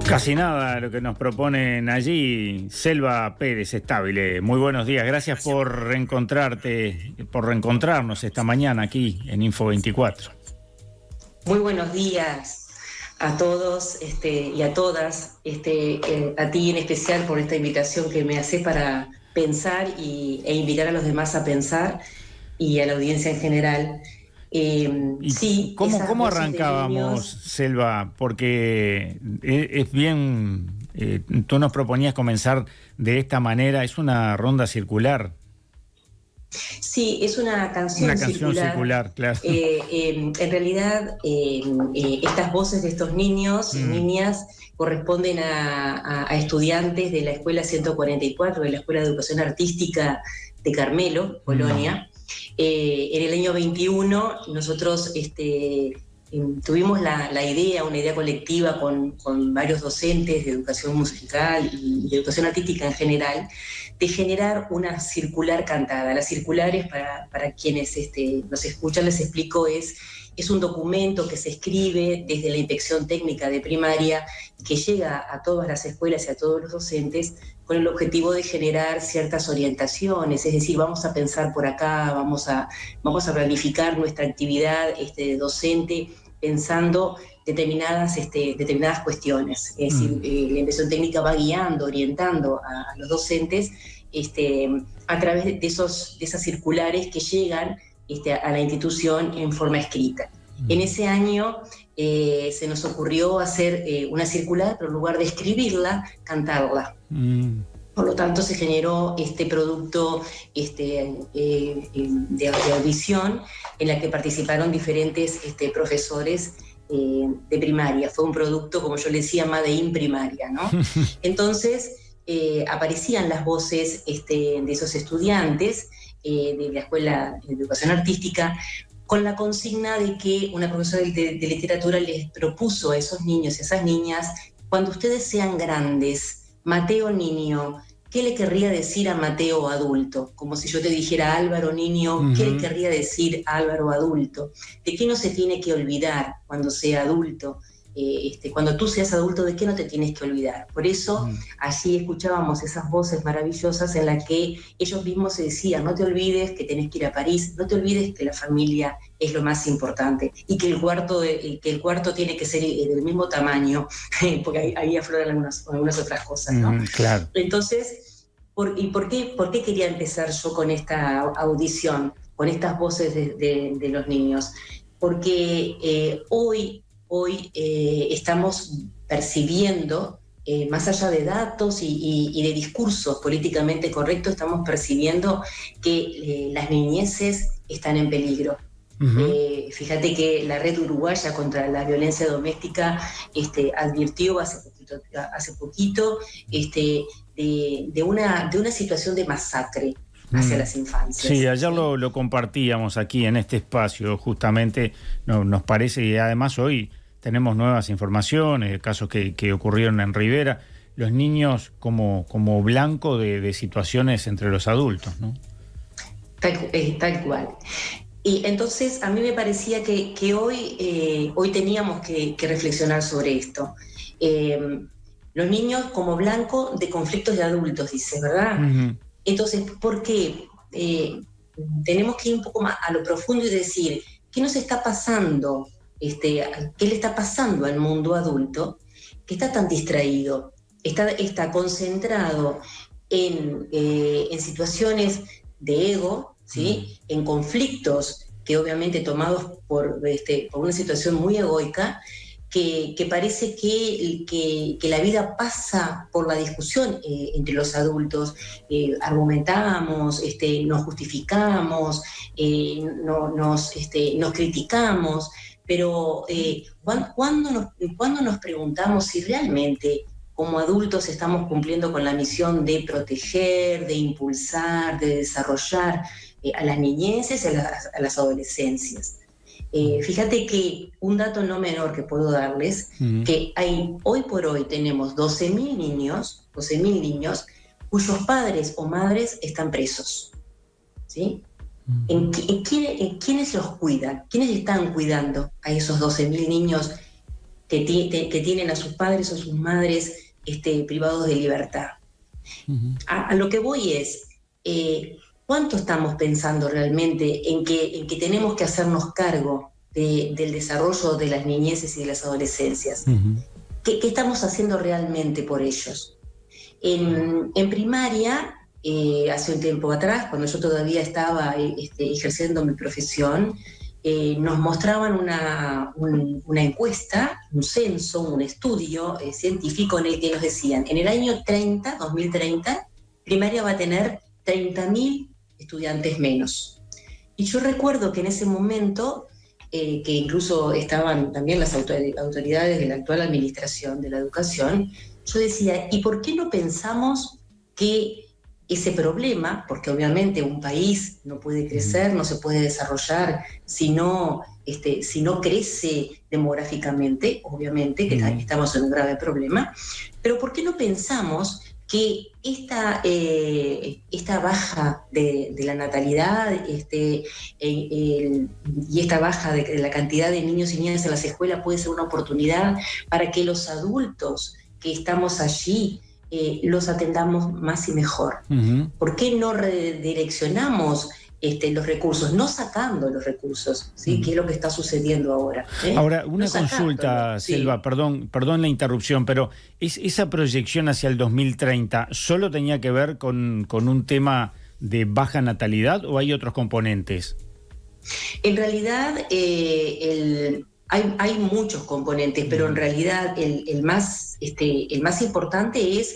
Casi nada lo que nos proponen allí. Selva Pérez Estable, muy buenos días. Gracias por reencontrarnos esta mañana aquí en Info24. Muy buenos días a todos y a todas, a ti en especial por esta invitación que me haces para pensar e invitar a los demás a pensar y a la audiencia en general. Sí, ¿Cómo arrancábamos, Selva? Porque es bien, tú nos proponías comenzar de esta manera, es una ronda circular. Sí, es una canción circular, claro. En realidad, estas voces de estos niños y niñas corresponden a estudiantes de la Escuela 144, de la Escuela de Educación Artística de Carmelo, Colonia. En el año 21 nosotros tuvimos una idea colectiva con varios docentes de educación musical y de educación artística en general, de generar una circular cantada. Las circulares, para quienes nos escuchan, les explico, es un documento que se escribe desde la inspección técnica de primaria, que llega a todas las escuelas y a todos los docentes con el objetivo de generar ciertas orientaciones, es decir, vamos a pensar por acá, vamos a planificar nuestra actividad docente pensando determinadas cuestiones. Es decir, la inspección técnica va guiando, orientando a los docentes a través de esas circulares que llegan a la institución en forma escrita. En ese año se nos ocurrió hacer una circular, pero en lugar de escribirla, cantarla. Por lo tanto, se generó este producto de audición en la que participaron diferentes profesores de primaria. Fue un producto, como yo le decía, Made in primaria, ¿no? Entonces, aparecían las voces de esos estudiantes de la Escuela de Educación Artística, con la consigna de que una profesora de literatura les propuso a esos niños y a esas niñas: cuando ustedes sean grandes, Mateo niño, ¿qué le querría decir a Mateo adulto? Como si yo te dijera, Álvaro niño, ¿qué le querría decir a Álvaro adulto? ¿De qué no se tiene que olvidar cuando sea adulto? Cuando tú seas adulto, ¿de qué no te tienes que olvidar? Por eso allí escuchábamos esas voces maravillosas en las que ellos mismos se decían: no te olvides que tenés que ir a París, no te olvides que la familia es lo más importante y que el cuarto tiene que ser del mismo tamaño, porque ahí afloran algunas otras cosas, ¿no? Claro. Entonces, ¿por qué quería empezar yo con esta audición, con estas voces de los niños? Porque hoy estamos percibiendo, más allá de datos y de discursos políticamente correctos, estamos percibiendo que las niñeces están en peligro. Fíjate que la Red Uruguaya contra la Violencia Doméstica advirtió hace poquito de una situación de masacre hacia las infancias. Sí, ayer lo compartíamos aquí en este espacio, justamente nos parece, y además hoy tenemos nuevas informaciones de casos que ocurrieron en Rivera, los niños como blanco de situaciones entre los adultos, ¿no? Tal cual. Y entonces a mí me parecía que hoy teníamos que reflexionar sobre esto. Los niños como blanco de conflictos de adultos, dice, ¿verdad? Entonces, ¿por qué? Tenemos que ir un poco más a lo profundo y decir, ¿qué nos está pasando? ¿Qué le está pasando al mundo adulto que está tan distraído? Está concentrado en situaciones de ego, ¿sí? En conflictos que obviamente tomados por una situación muy egoica, que parece que la vida pasa por la discusión entre los adultos. Argumentamos, nos justificamos, nos criticamos, pero ¿cuándo nos preguntamos si realmente como adultos estamos cumpliendo con la misión de proteger, de impulsar, de desarrollar a las niñeces y a las adolescencias? Fíjate que un dato no menor que puedo darles, que hoy por hoy tenemos 12.000 niños cuyos padres o madres están presos, ¿sí? ¿Quiénes los cuidan? ¿Quiénes están cuidando a esos 12.000 niños que tienen a sus padres o sus madres privados de libertad. A lo que voy es, ¿cuánto estamos pensando realmente en que tenemos que hacernos cargo del desarrollo de las niñeces y de las adolescencias? ¿Qué estamos haciendo realmente por ellos? En primaria, hace un tiempo atrás, cuando yo todavía estaba ejerciendo mi profesión, nos mostraban una encuesta, un censo, un estudio científico en el que nos decían, en el año 2030, primaria va a tener 30.000 estudiantes menos. Y yo recuerdo que en ese momento, que incluso estaban también las autoridades de la actual administración de la educación, yo decía, ¿y por qué no pensamos que ese problema, porque obviamente un país no puede crecer, no se puede desarrollar si no crece demográficamente, obviamente que estamos en un grave problema, pero ¿por qué no pensamos que esta baja de la natalidad y esta baja de la cantidad de niños y niñas en las escuelas puede ser una oportunidad para que los adultos que estamos allí los atendamos más y mejor? ¿Por qué no redireccionamos los recursos, no sacando los recursos, ¿sí? Que es lo que está sucediendo ahora? Ahora, una consulta, Selva, sí. Perdón la interrupción, pero esa proyección hacia el 2030 ¿solo tenía que ver con un tema de baja natalidad o hay otros componentes? En realidad, hay muchos componentes, pero en realidad el más importante es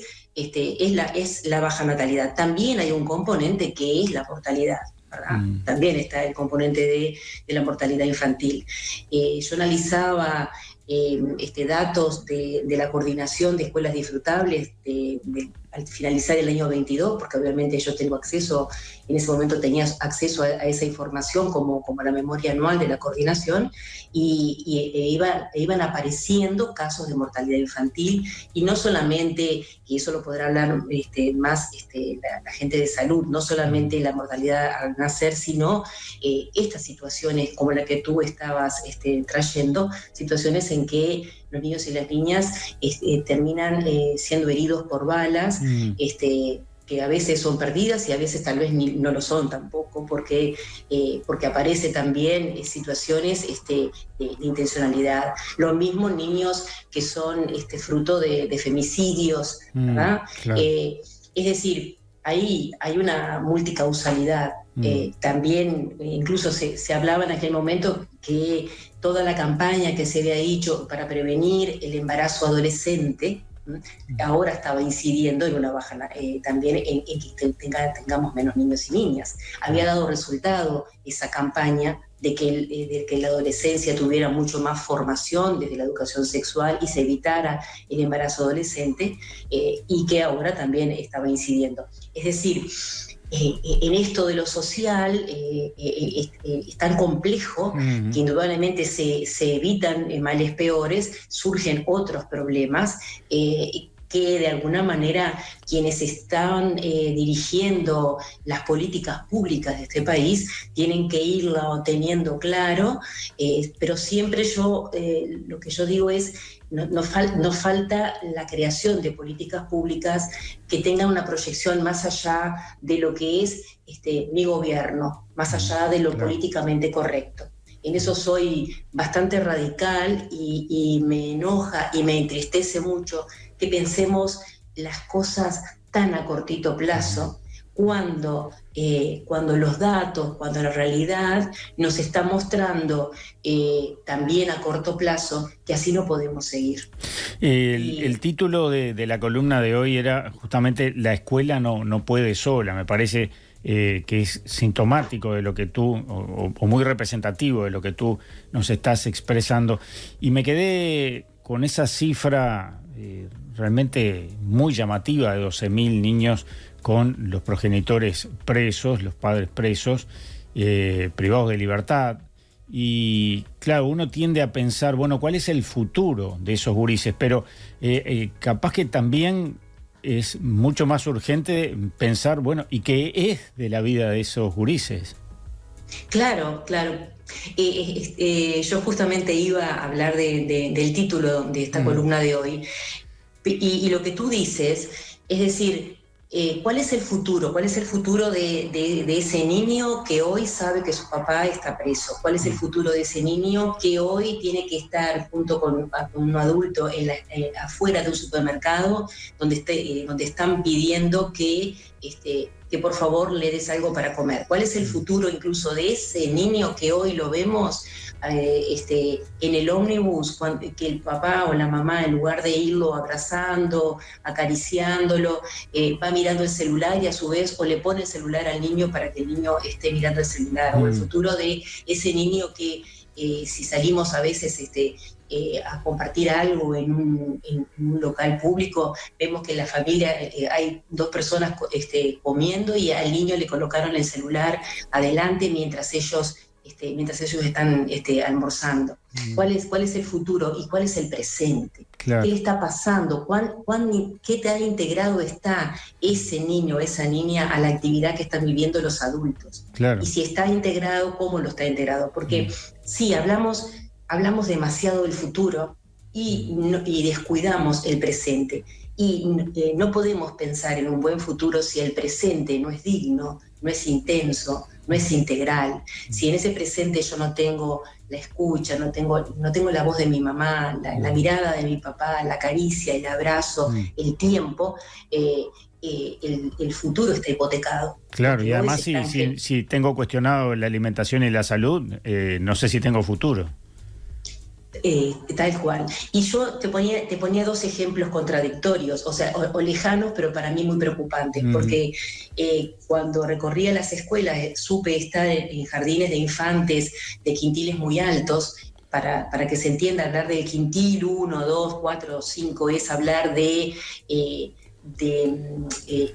la baja natalidad. También hay un componente que es la mortalidad, ¿verdad? También está el componente de la mortalidad infantil. Yo analizaba datos de la coordinación de escuelas disfrutables al finalizar el año 22, porque obviamente yo tengo acceso, en ese momento tenía acceso a esa información como la memoria anual de la coordinación, y iban apareciendo casos de mortalidad infantil, y no solamente, y eso lo podrá hablar más la gente de salud, no solamente la mortalidad al nacer, sino estas situaciones como la que tú estabas trayendo, situaciones en que los niños y las niñas terminan siendo heridos por balas, que a veces son perdidas y a veces tal vez no lo son tampoco, porque aparece también situaciones de intencionalidad. Lo mismo niños que son fruto de femicidios, ¿verdad? Claro. Es decir, ahí hay una multicausalidad. También incluso se hablaba en aquel momento que toda la campaña que se había hecho para prevenir el embarazo adolescente ahora estaba incidiendo en una baja, también en que tengamos menos niños y niñas. Había dado resultado esa campaña de que la adolescencia tuviera mucho más formación desde la educación sexual y se evitara el embarazo adolescente, y que ahora también estaba incidiendo. Es decir, en esto de lo social es tan complejo que indudablemente se evitan males peores, surgen otros problemas que de alguna manera quienes están dirigiendo las políticas públicas de este país tienen que irlo teniendo claro, pero siempre lo que yo digo es, nos falta la creación de políticas públicas que tengan una proyección más allá de lo que es mi gobierno, más allá de lo políticamente correcto. En eso soy bastante radical y me enoja y me entristece mucho que pensemos las cosas tan a cortito plazo, cuando los datos, cuando la realidad nos está mostrando también a corto plazo que así no podemos seguir. El título de la columna de hoy era justamente "La escuela no puede sola". Me parece que es sintomático de lo que tú, o muy representativo de lo que tú nos estás expresando. Y me quedé con esa cifra realmente muy llamativa de 12.000 niños con los progenitores presos, los padres presos, privados de libertad. Y claro, uno tiende a pensar, bueno, ¿cuál es el futuro de esos gurises? Pero capaz que también es mucho más urgente pensar, bueno, ¿y qué es de la vida de esos gurises? Claro, claro. Yo justamente iba a hablar del título de esta columna de hoy. Y lo que tú dices, es decir, ¿cuál es el futuro? ¿Cuál es el futuro de ese niño que hoy sabe que su papá está preso? ¿Cuál es el futuro de ese niño que hoy tiene que estar junto con un adulto afuera de un supermercado donde están pidiendo que por favor le des algo para comer? ¿Cuál es el futuro incluso de ese niño que hoy lo vemos en el ómnibus, que el papá o la mamá, en lugar de irlo abrazando, acariciándolo, va mirando el celular y a su vez o le pone el celular al niño para que el niño esté mirando el celular? O el futuro de ese niño que si salimos a veces a compartir algo en un local público, vemos que en la familia hay dos personas comiendo y al niño le colocaron el celular adelante mientras ellos están almorzando. ¿Cuál es el futuro y cuál es el presente? Claro. ¿Qué le está pasando? ¿Qué tan integrado está ese niño, esa niña a la actividad que están viviendo los adultos? Claro. Y si está integrado, ¿cómo lo está integrado? Porque sí, hablamos demasiado del futuro y descuidamos el presente. Y no podemos pensar en un buen futuro si el presente no es digno, no es intenso, no es integral. Si en ese presente yo no tengo la escucha, no tengo la voz de mi mamá, la mirada de mi papá, la caricia, el abrazo, el tiempo, el futuro está hipotecado. Claro, y además si tengo cuestionado la alimentación y la salud, no sé si tengo futuro. Tal cual. Y yo te ponía dos ejemplos contradictorios, o lejanos, pero para mí muy preocupantes, porque cuando recorría las escuelas supe estar en jardines de infantes, de quintiles muy altos. Para que se entienda, hablar del quintil 1, 2, 4, 5 es hablar de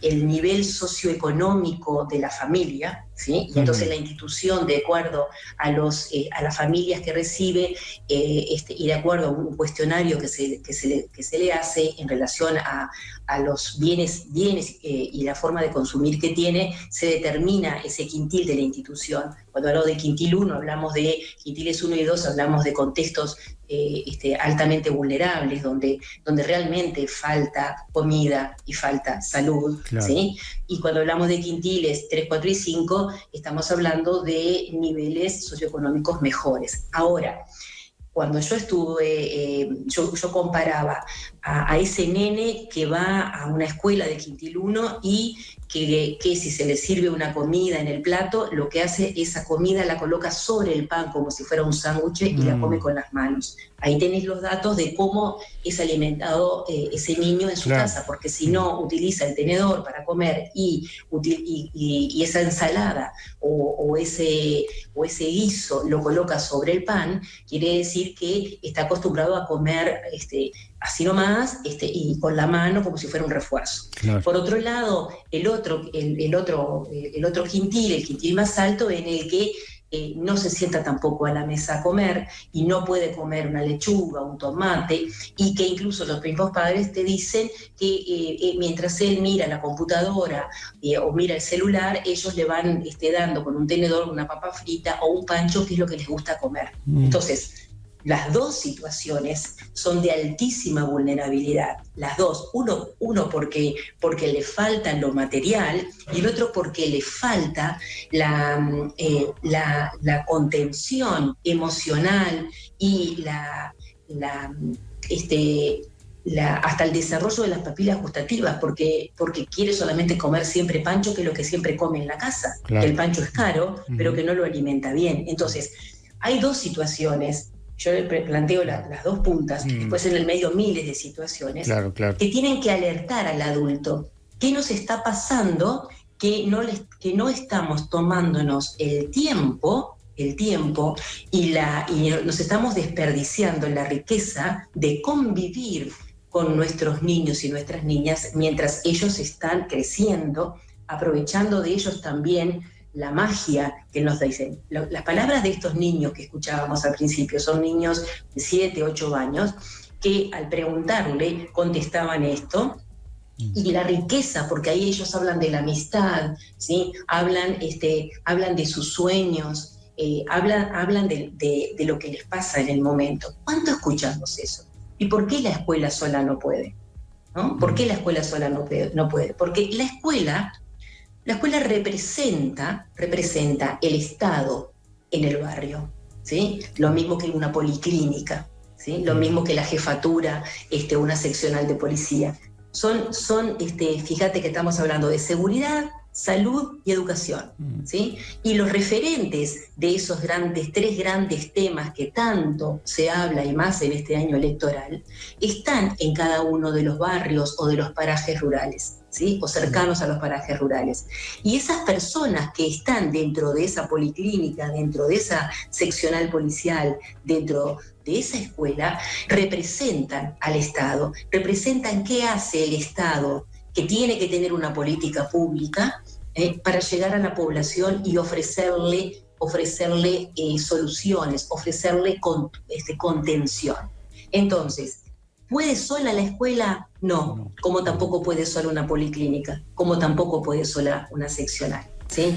el nivel socioeconómico de la familia, ¿sí? Y entonces la institución, de acuerdo a las familias que recibe y de acuerdo a un cuestionario que se le hace en relación a los bienes y la forma de consumir que tiene, se determina ese quintil de la institución. Cuando hablo de quintil 1, hablamos de quintiles 1 y 2, hablamos de contextos altamente vulnerables, donde realmente falta comida y falta salud, claro. ¿Sí? Y cuando hablamos de quintiles 3, 4 y 5, estamos hablando de niveles socioeconómicos mejores. Ahora, cuando yo estuve, yo comparaba a ese nene que va a una escuela de quintil 1 y que si se le sirve una comida en el plato, lo que hace, esa comida la coloca sobre el pan como si fuera un sándwich y la come con las manos. Ahí tenéis los datos de cómo es alimentado ese niño en su casa, porque si no utiliza el tenedor para comer y esa ensalada o ese guiso lo coloca sobre el pan, quiere decir que está acostumbrado a comer así nomás y con la mano como si fuera un refuerzo. Claro. Por otro lado, el otro quintil, el quintil más alto, en el que no se sienta tampoco a la mesa a comer y no puede comer una lechuga, un tomate, y que incluso los mismos padres te dicen que mientras él mira la computadora o mira el celular, ellos le van dando con un tenedor una papa frita o un pancho, que es lo que les gusta comer. Entonces, las dos situaciones son de altísima vulnerabilidad, las dos, uno porque le falta lo material y el otro porque le falta la contención emocional y hasta el desarrollo de las papilas gustativas, porque quiere solamente comer siempre pancho, que es lo que siempre come en la casa, claro. Que el pancho es caro, pero que no lo alimenta bien. Entonces, hay dos situaciones. Yo le planteo las dos puntas, después en el medio miles de situaciones, claro. Que tienen que alertar al adulto. ¿Qué nos está pasando? Que no estamos tomándonos el tiempo y nos estamos desperdiciando la riqueza de convivir con nuestros niños y nuestras niñas mientras ellos están creciendo, aprovechando de ellos también la magia que nos dicen. Las palabras de estos niños que escuchábamos al principio son niños de 7, 8 años que al preguntarle contestaban esto, y la riqueza, porque ahí ellos hablan de la amistad, ¿sí? Hablan de sus sueños, hablan de lo que les pasa en el momento. ¿Cuánto escuchamos eso? ¿Y por qué la escuela sola no puede? ¿No? ¿Por qué la escuela sola no puede? Porque la escuela representa el Estado en el barrio, ¿sí? Lo mismo que una policlínica, ¿sí? Lo mismo que la jefatura, una seccional de policía. Fíjate que estamos hablando de seguridad, salud y educación, ¿sí? Y los referentes de esos tres grandes temas que tanto se habla, y más en este año electoral, están en cada uno de los barrios o de los parajes rurales, ¿sí? O cercanos a los parajes rurales. Y esas personas que están dentro de esa policlínica, dentro de esa seccional policial, dentro de esa escuela, representan al Estado, representan qué hace el Estado, que tiene que tener una política pública para llegar a la población y ofrecerle soluciones, ofrecerle contención. Entonces, ¿puede sola la escuela? No, como tampoco puede sola una policlínica, como tampoco puede sola una seccional, ¿sí?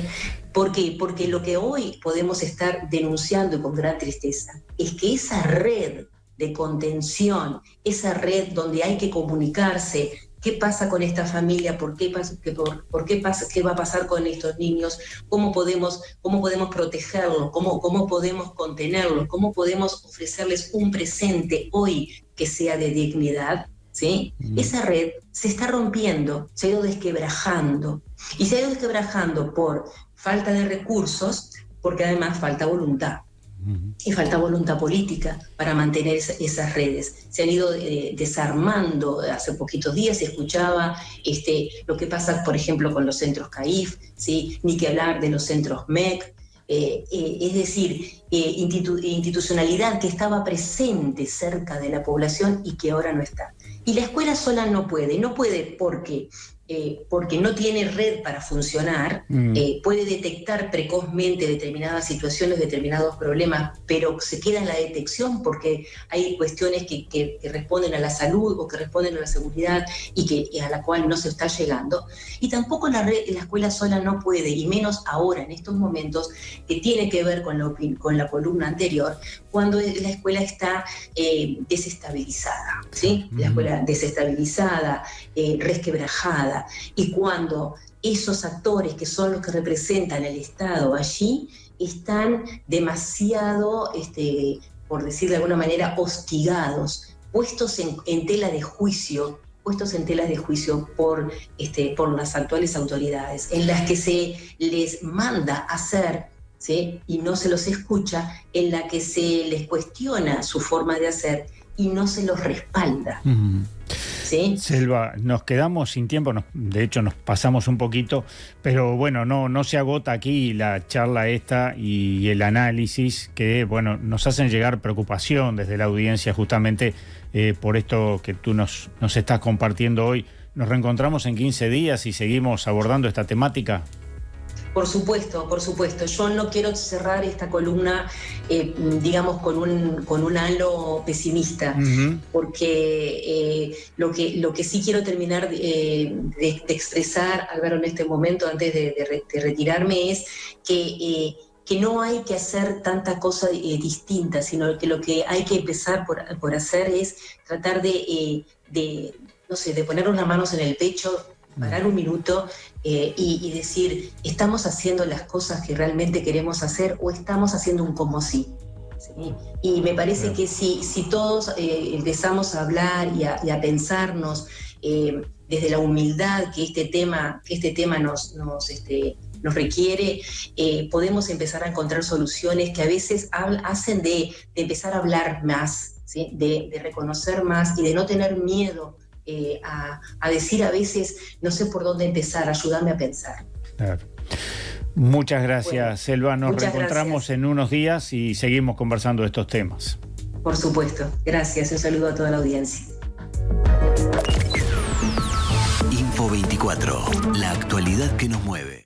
¿Por qué? Porque lo que hoy podemos estar denunciando, y con gran tristeza, es que esa red de contención, esa red donde hay que comunicarse, ¿qué pasa con esta familia? ¿Qué va a pasar con estos niños? ¿Cómo podemos protegerlos? ¿Cómo podemos contenerlos? ¿Cómo podemos ofrecerles un presente hoy que sea de dignidad? ¿Sí? Esa red se está rompiendo, se ha ido desquebrajando. Y se ha ido desquebrajando por falta de recursos, porque además falta voluntad. Y falta voluntad política para mantener esas redes. Se han ido desarmando. Hace poquitos días se escuchaba lo que pasa, por ejemplo, con los centros CAIF, ¿sí? Ni que hablar de los centros MEC. Es decir, institucionalidad que estaba presente cerca de la población y que ahora no está. Y la escuela sola no puede porque no tiene red para funcionar, puede detectar precozmente determinadas situaciones, determinados problemas, pero se queda en la detección porque hay cuestiones que responden a la salud o que responden a la seguridad y a la cual no se está llegando. Y tampoco la escuela sola no puede, y menos ahora, en estos momentos, que tiene que ver con la columna anterior, cuando la escuela está desestabilizada, ¿sí? La escuela desestabilizada, resquebrajada, y cuando esos actores que son los que representan el Estado allí están demasiado, por decir de alguna manera, hostigados, puestos en tela de juicio por las actuales autoridades, en las que se les manda hacer, ¿sí? Y no se los escucha, en la que se les cuestiona su forma de hacer y no se los respalda. ¿Sí? Selva, nos quedamos sin tiempo, de hecho nos pasamos un poquito, pero bueno, no se agota aquí la charla esta y el análisis que, bueno, nos hacen llegar preocupación desde la audiencia justamente por esto que tú nos estás compartiendo hoy. ¿Nos reencontramos en 15 días y seguimos abordando esta temática? Por supuesto. Yo no quiero cerrar esta columna, digamos, con un halo pesimista, porque lo que sí quiero terminar de expresar, Álvaro, en este momento, antes de retirarme, es que no hay que hacer tanta cosa distinta, sino que lo que hay que empezar por hacer es tratar de ponernos las manos en el pecho, parar un minuto y decir, ¿estamos haciendo las cosas que realmente queremos hacer o estamos haciendo un como sí? ¿Sí? Y me parece que si todos empezamos a hablar y a pensarnos desde la humildad que este tema nos requiere, podemos empezar a encontrar soluciones que a veces hacen de empezar a hablar más, ¿sí? de reconocer más y de no tener miedo a decir a veces, no sé por dónde empezar, ayúdame a pensar. Claro. Muchas gracias, bueno, Selva. Nos reencontramos en unos días y seguimos conversando de estos temas. Por supuesto. Gracias. Un saludo a toda la audiencia. Info 24. La actualidad que nos mueve.